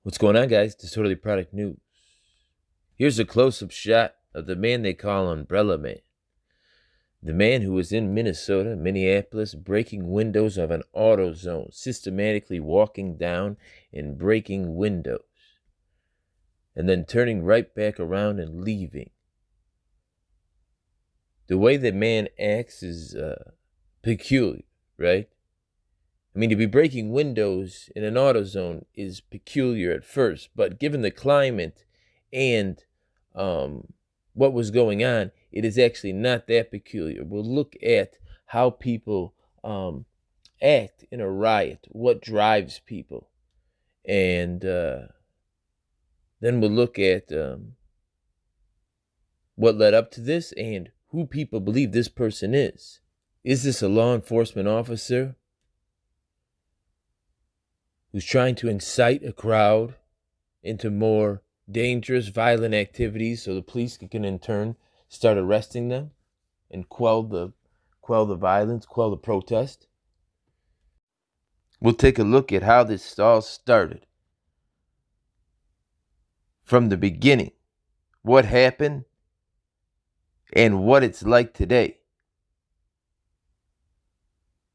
What's going on, guys? Disorderly Product News. Here's a close-up shot of the man they call Umbrella Man. The man who was in Minneapolis, breaking windows of an AutoZone, systematically walking down and breaking windows, and then turning right back around and leaving. The way the man acts is peculiar, right? I mean, to be breaking windows in an AutoZone is peculiar at first, but given the climate and what was going on, it is actually not that peculiar. We'll look at how people act in a riot, what drives people, and then we'll look at what led up to this and who people believe this person is. Is this a law enforcement officer who's trying to incite a crowd into more dangerous, violent activities so the police can in turn start arresting them and quell the violence, quell the protest? We'll take a look at how this all started. From the beginning, what happened and what it's like today.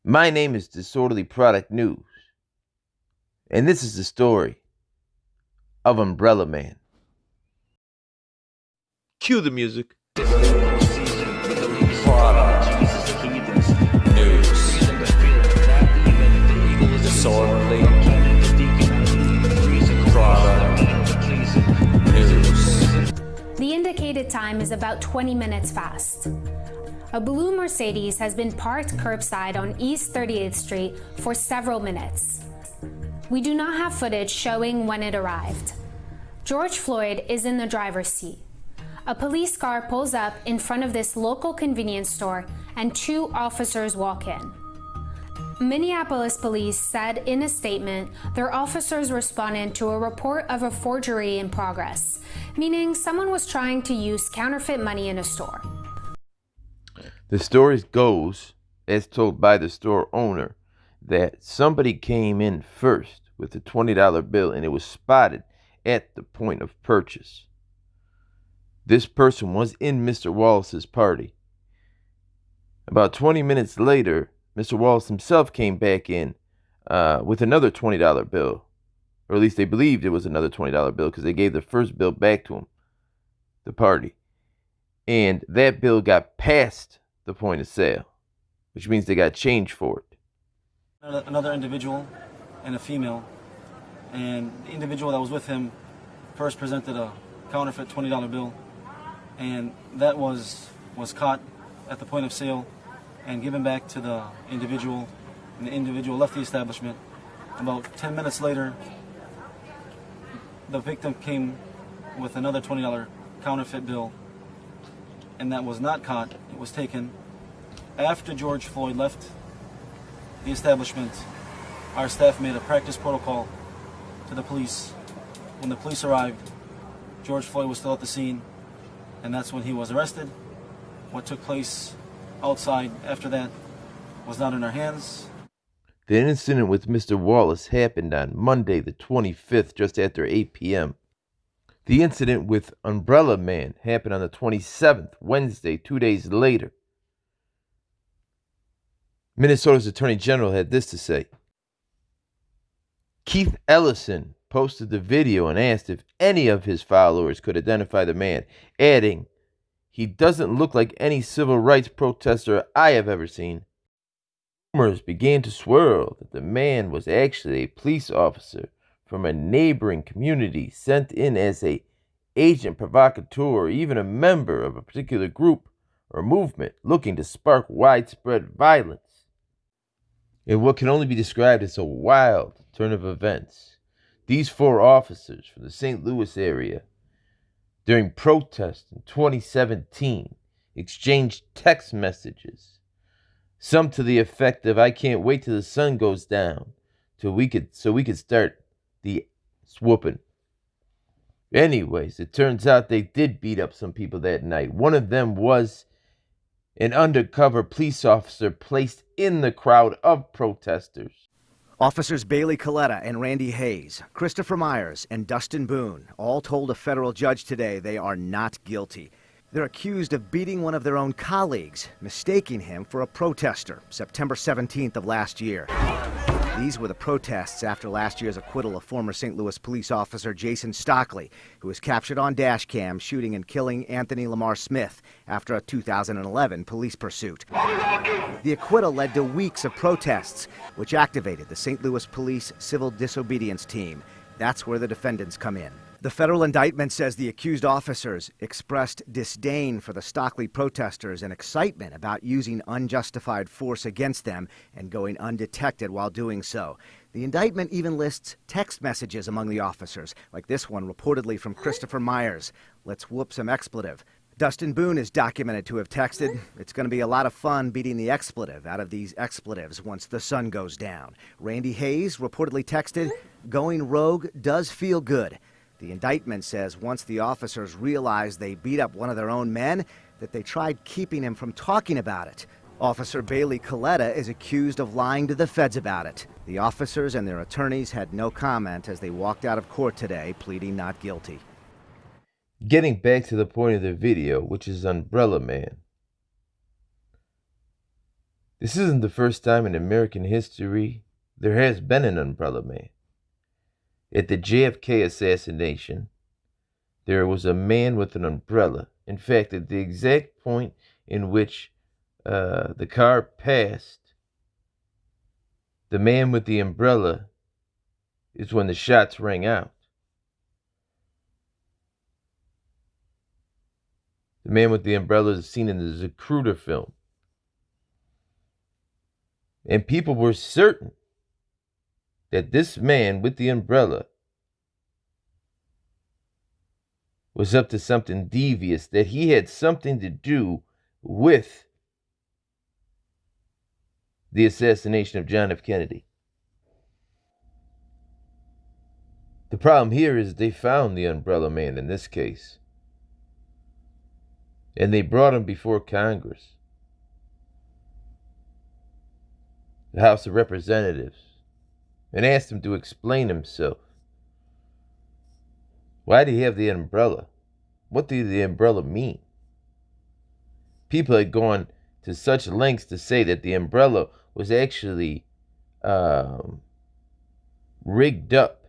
My name is Disorderly Product News, and this is the story of Umbrella Man. Cue the music. The indicated time is about 20 minutes past. A blue Mercedes has been parked curbside on East 38th Street for several minutes. We do not have footage showing when it arrived. George Floyd is in the driver's seat. A police car pulls up in front of this local convenience store and two officers walk in. Minneapolis police said in a statement their officers responded to a report of a forgery in progress, meaning someone was trying to use counterfeit money in a store. The story goes, as told by the store owner, that somebody came in first with a $20 bill and it was spotted at the point of purchase. This person was in Mr. Wallace's party. About 20 minutes later, Mr. Wallace himself came back in with another $20 bill. Or at least they believed it was another $20 bill because they gave the first bill back to him, the party. And that bill got past the point of sale, which means they got change for it. Another individual and a female, and the individual that was with him first presented a counterfeit $20 bill, and that was caught at the point of sale and given back to the individual, and the individual left the establishment. About 10 minutes later, the victim came with another $20 counterfeit bill, and that was not caught. It was taken. After George Floyd left the establishment, our staff made a practice protocol to the police. When the police arrived, George Floyd was still at the scene, and that's when he was arrested. What took place outside after that was not in our hands. The incident with Mr. Wallace happened on Monday the 25th, just after 8 p.m. The incident with Umbrella Man happened on the 27th, Wednesday, 2 days later. Minnesota's Attorney General had this to say. Keith Ellison posted the video and asked if any of his followers could identify the man, adding, "He doesn't look like any civil rights protester I have ever seen." Rumors began to swirl that the man was actually a police officer from a neighboring community sent in as a agent provocateur or even a member of a particular group or movement looking to spark widespread violence. In what can only be described as a wild turn of events, these four officers from the St. Louis area, during protests in 2017, exchanged text messages, some to the effect of, "I can't wait till the sun goes down so we could start the swooping." Anyways, it turns out they did beat up some people that night. One of them was an undercover police officer placed in the crowd of protesters. Officers Bailey Coletta and Randy Hayes, Christopher Myers, and Dustin Boone all told a federal judge today they are not guilty. They're accused of beating one of their own colleagues, mistaking him for a protester, September 17th of last year. These were the protests after last year's acquittal of former St. Louis police officer Jason Stockley, who was captured on dash cam shooting and killing Anthony Lamar Smith after a 2011 police pursuit. The acquittal led to weeks of protests, which activated the St. Louis Police Civil Disobedience Team. That's where the defendants come in. The federal indictment says the accused officers expressed disdain for the Stockley protesters and excitement about using unjustified force against them and going undetected while doing so. The indictment even lists text messages among the officers, like this one reportedly from Christopher Myers. Let's whoop some expletive. Dustin Boone is documented to have texted, "It's going to be a lot of fun beating the expletive out of these expletives once the sun goes down." Randy Hayes reportedly texted, "Going rogue does feel good." The indictment says once the officers realized they beat up one of their own men, that they tried keeping him from talking about it. Officer Bailey Coletta is accused of lying to the feds about it. The officers and their attorneys had no comment as they walked out of court today, pleading not guilty. Getting back to the point of the video, which is Umbrella Man. This isn't the first time in American history there has been an Umbrella Man. At the JFK assassination, there was a man with an umbrella. In fact, at the exact point in which the car passed, the man with the umbrella is when the shots rang out. The man with the umbrella is seen in the Zapruder film. And people were certain that this man with the umbrella was up to something devious, that he had something to do with the assassination of John F. Kennedy. The problem here is they found the Umbrella Man in this case. And they brought him before Congress, the House of Representatives, and asked him to explain himself. Why did he have the umbrella? What did the umbrella mean? People had gone to such lengths to say that the umbrella was actually rigged up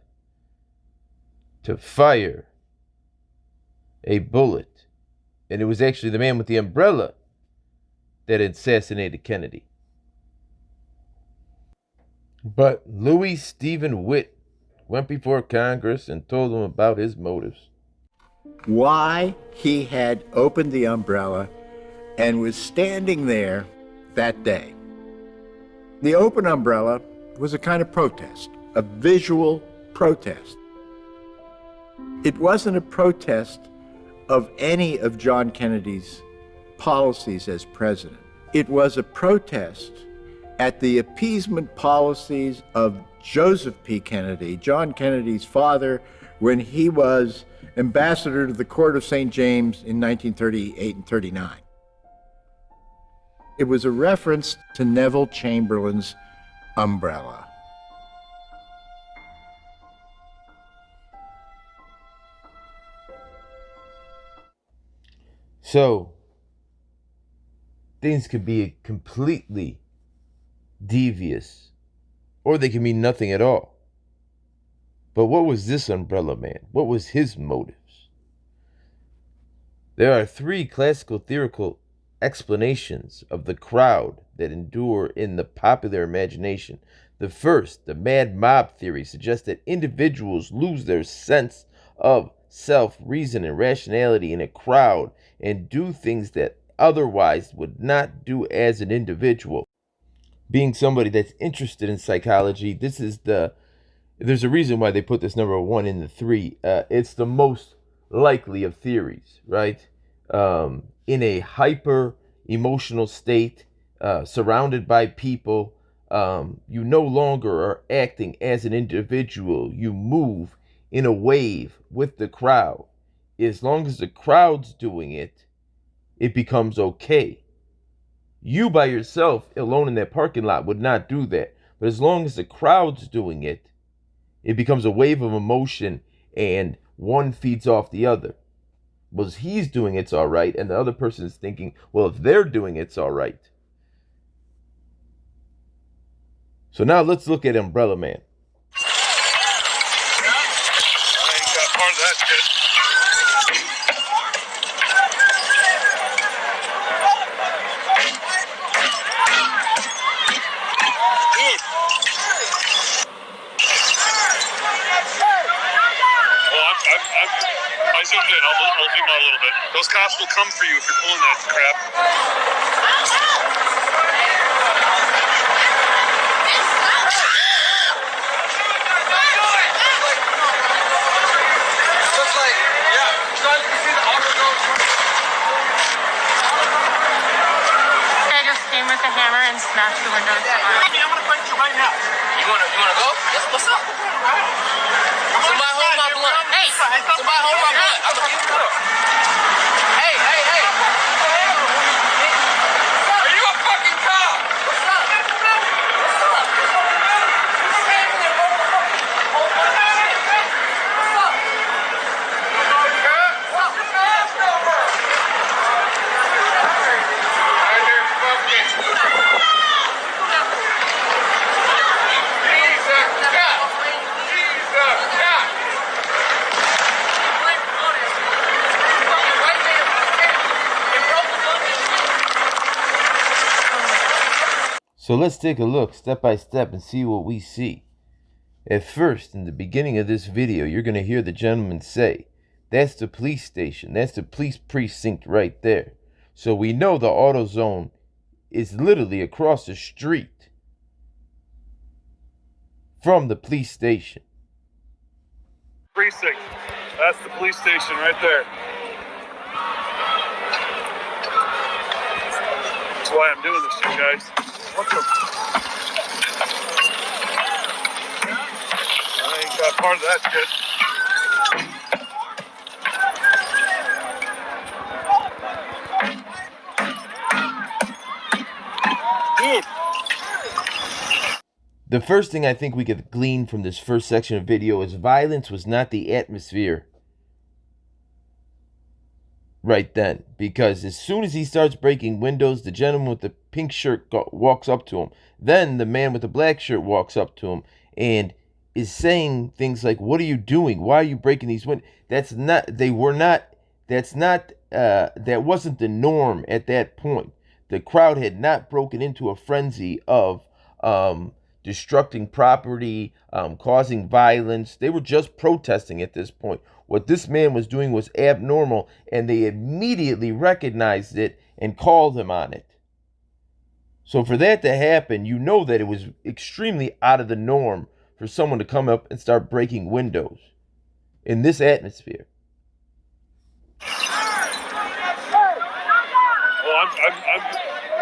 to fire a bullet. And it was actually the man with the umbrella that assassinated Kennedy. But Louis Stephen Witt went before Congress and told them about his motives. Why he had opened the umbrella and was standing there that day. The open umbrella was a kind of protest, a visual protest. It wasn't a protest of any of John Kennedy's policies as president. It was a protest at the appeasement policies of Joseph P. Kennedy, John Kennedy's father, when he was ambassador to the Court of St. James in 1938 and 39. It was a reference to Neville Chamberlain's umbrella. So, things could be completely devious, or they can mean nothing at all. But what was this Umbrella Man? What was his motives? There are three classical theoretical explanations of the crowd that endure in the popular imagination. The first, the mad mob theory, suggests that individuals lose their sense of self, reason, and rationality in a crowd and do things that otherwise would not do as an individual. Being somebody that's interested in psychology, there's a reason why they put this number one in the three. It's the most likely of theories, right? In a hyper emotional state, surrounded by people, you no longer are acting as an individual. You move in a wave with the crowd. As long as the crowd's doing it, it becomes okay. You by yourself, alone in that parking lot, would not do that. But as long as the crowd's doing it, it becomes a wave of emotion and one feeds off the other. Well, he's doing it's all right, and the other person is thinking, well, if they're doing it's all right. So now let's look at Umbrella Man. Part of that shit. Dude. Well, I zoomed in. I'll zoom out a little bit. Those cops will come for you if you're pulling that crap. With the hammer and smash the windows. I'm gonna fight you right now. You wanna go? What's up? Somebody hold my blunt. Hey, somebody hold my blunt. I'm gonna get it. Hey. Are you a fucking cop? What's up? So let's take a look step by step and see what we see. At first, in the beginning of this video, you're going to hear the gentleman say, that's the police station, that's the police precinct right there. So we know the AutoZone is literally across the street from the police station. Precinct. That's the police station right there. That's why I'm doing this, you guys. What the? I ain't got part of that shit. Dude. The first thing I think we could glean from this first section of video is violence was not the atmosphere right then, because as soon as he starts breaking windows, the gentleman with the pink shirt walks up to him. Then the man with the black shirt walks up to him and is saying things like, what are you doing? Why are you breaking these windows? That wasn't the norm at that point. The crowd had not broken into a frenzy of destructing property, causing violence. They were just protesting at this point. What this man was doing was abnormal, and they immediately recognized it and called him on it. So for that to happen, you know that it was extremely out of the norm for someone to come up and start breaking windows in this atmosphere. Well,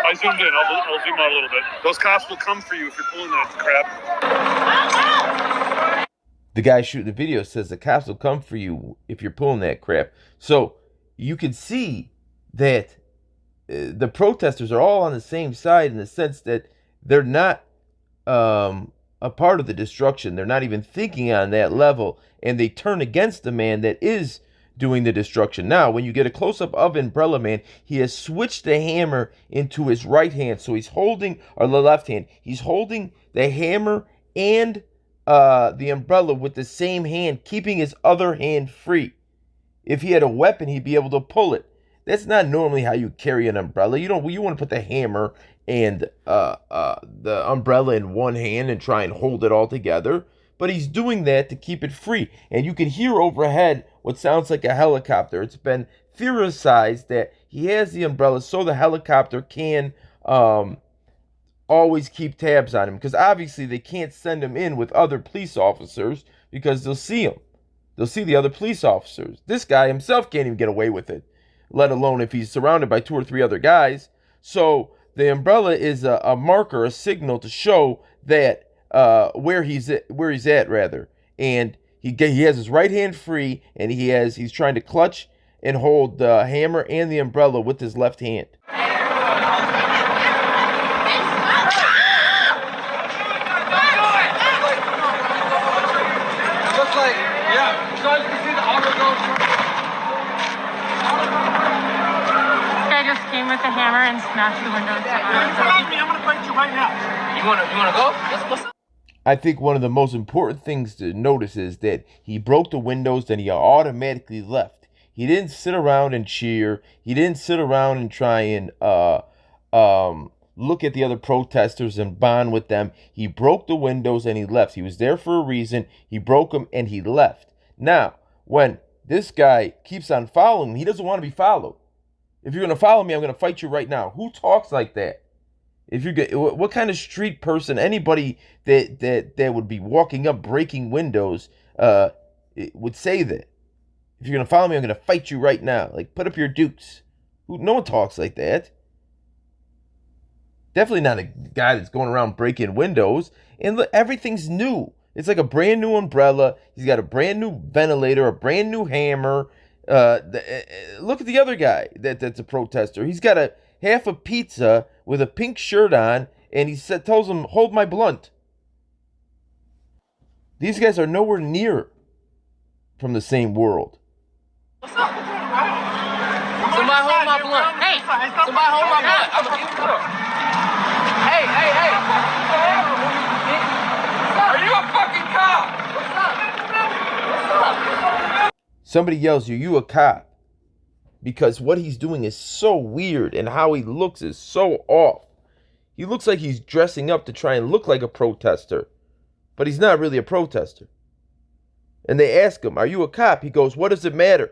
I zoomed in. I'll zoom out a little bit. Those cops will come for you if you're pulling that crap. The guy shooting the video says the cops will come for you if you're pulling that crap. So you can see that the protesters are all on the same side in the sense that they're not a part of the destruction. They're not even thinking on that level, and they turn against the man that is doing the destruction. Now, when you get a close-up of Umbrella Man, he has switched the hammer into his right hand. So he's holding, or the left hand, he's holding the hammer and the umbrella with the same hand, keeping his other hand free. If he had a weapon, he'd be able to pull it. That's not normally how you carry an umbrella. You want to put the hammer and the umbrella in one hand and try and hold it all together. But he's doing that to keep it free. And you can hear overhead what sounds like a helicopter. It's been theorized that he has the umbrella so the helicopter can always keep tabs on him. Because obviously they can't send him in with other police officers because they'll see him. They'll see the other police officers. This guy himself can't even get away with it, let alone if he's surrounded by 2 or 3 other guys. So the umbrella is a marker, a signal to show that where he's at rather. And he has his right hand free, and he's trying to clutch and hold the hammer and the umbrella with his left hand. Yeah, so you can see the auto goes. Guy just came with a hammer and smashed the windows. I'm gonna fight you right now. You wanna go? What's up? I think one of the most important things to notice is that he broke the windows, then he automatically left. He didn't sit around and cheer. He didn't sit around and try and look at the other protesters and bond with them. He broke the windows and he left. He was there for a reason. He broke them and he left. Now, when this guy keeps on following him, he doesn't want to be followed. If you're going to follow me, I'm going to fight you right now. Who talks like that? If you get, what kind of street person, anybody that would be walking up breaking windows would say that? If you're gonna follow me, I'm gonna fight you right now. Like, put up your dukes. No one talks like that. Definitely not a guy that's going around breaking windows. And look, everything's new. It's like a brand new umbrella. He's got a brand new ventilator, a brand new hammer. Look at the other guy that's a protester. He's got a half a pizza with a pink shirt on, and he tells him, "Hold my blunt." These guys are nowhere near from the same world. What's up? Somebody hold my blunt. Hey, somebody hold my blunt. I'm gonna give it up. Hey. Are you a fucking cop? What's up? Somebody yells, "Are you a cop?" Because what he's doing is so weird and how he looks is so off. He looks like he's dressing up to try and look like a protester, but he's not really a protester. And they ask him, "Are you a cop?" He goes, "What does it matter?"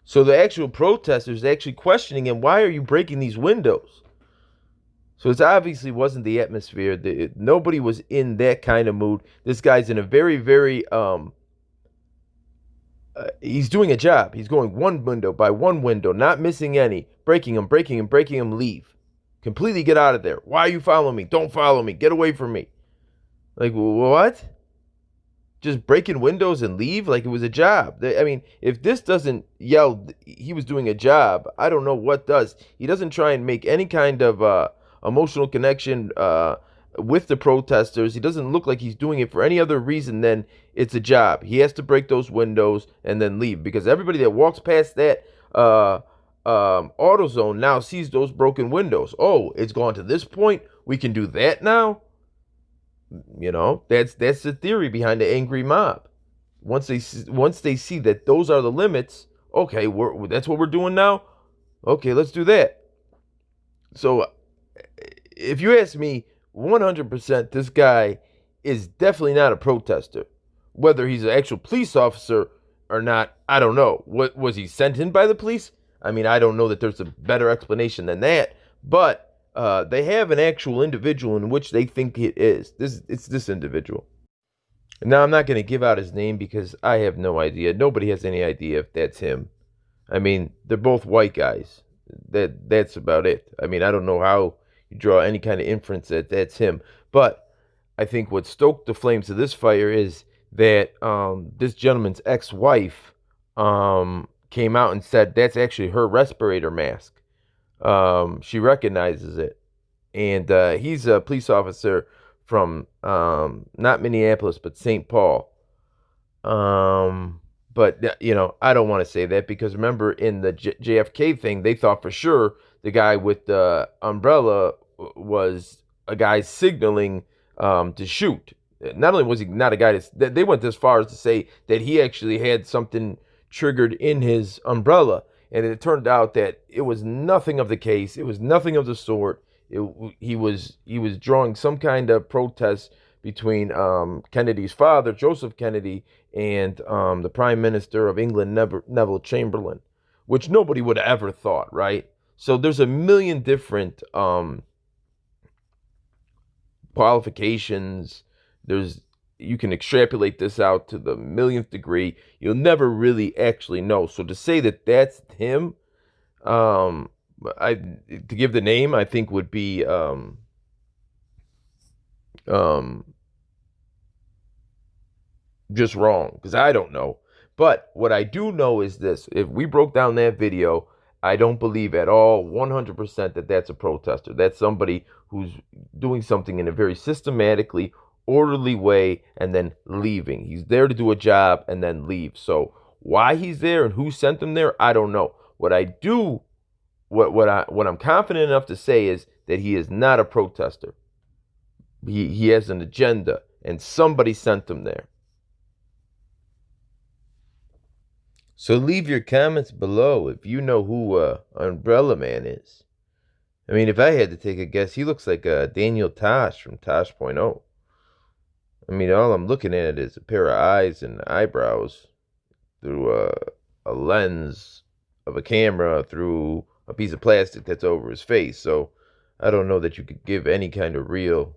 So the actual protesters actually questioning him, "Why are you breaking these windows?" So it obviously wasn't the atmosphere. Nobody was in that kind of mood. This guy's in a very, very, he's doing a job. He's going one window by one window, not missing any, breaking them, leave. Completely get out of there. "Why are you following me? Don't follow me. Get away from me." Like, what? Just breaking windows and leave like it was a job. I mean, if this doesn't yell he was doing a job, I don't know what does. He doesn't try and make any kind of emotional connection with the protesters. He doesn't look like he's doing it for any other reason than it's a job. He has to break those windows and then leave, because everybody that walks past that AutoZone now sees those broken windows. Oh, it's gone to this point. We can do that now. You know, that's the theory behind the angry mob. Once they see that those are the limits, okay, that's what we're doing now. Okay, let's do that. So, if you ask me, 100%, this guy is definitely not a protester. Whether he's an actual police officer or not, I don't know. What was he sent in by the police? I mean, I don't know that there's a better explanation than that. But they have an actual individual in which they think it is. It's this individual. Now, I'm not going to give out his name because I have no idea. Nobody has any idea if that's him. I mean, they're both white guys. That's about it. I mean, I don't know how you draw any kind of inference that that's him. But I think what stoked the flames of this fire is that this gentleman's ex-wife came out and said that's actually her respirator mask. She recognizes it, and he's a police officer from not Minneapolis but St. Paul. But you know, I don't want to say that, because remember in the JFK thing, they thought for sure the guy with the umbrella was a guy signaling to shoot. Not only was he not a guy they went as far as to say that he actually had something triggered in his umbrella. And it turned out that it was nothing of the case. It was nothing of the sort. He was drawing some kind of protest between Kennedy's father, Joseph Kennedy, and the Prime Minister of England, Neville Chamberlain, which nobody would have ever thought, right? So there's a million different qualifications. There's you can extrapolate this out to the millionth degree. You'll never really actually know. So to say that that's him, to give the name, I think would be just wrong, because I don't know. But what I do know is this: if we broke down that video, I don't believe at all 100% that that's a protester. That's somebody who's doing something in a very systematically orderly way and then leaving. He's there to do a job and then leave. So why he's there and who sent him there, I don't know. What I'm confident enough to say is that he is not a protester. He has an agenda, and somebody sent him there. So leave your comments below if you know who Umbrella Man is. I mean, if I had to take a guess, he looks like Daniel Tosh from Tosh.0. I mean, all I'm looking at is a pair of eyes and eyebrows through a lens of a camera through a piece of plastic that's over his face. So I don't know that you could give any kind of real...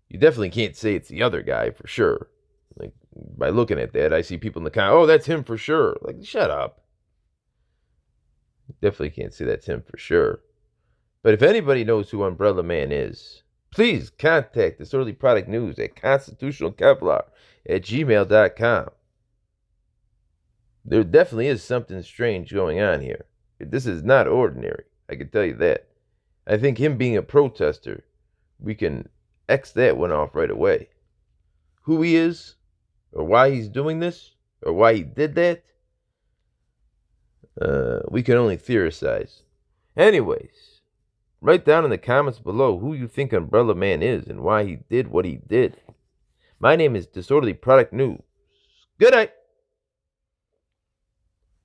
You definitely can't say it's the other guy for sure. Like, by looking at that, I see people in the comments, oh, that's him for sure. Like, shut up. Definitely can't say that's him for sure. But if anybody knows who Umbrella Man is, please contact Disorderly Product News at constitutionalkevlar@gmail.com. There definitely is something strange going on here. This is not ordinary, I can tell you that. I think him being a protester, we can X that one off right away. Who he is, or why he's doing this, or why he did that, we can only theorize. Anyways, write down in the comments below who you think Umbrella Man is and why he did what he did. My name is Disorderly Product News. Good night.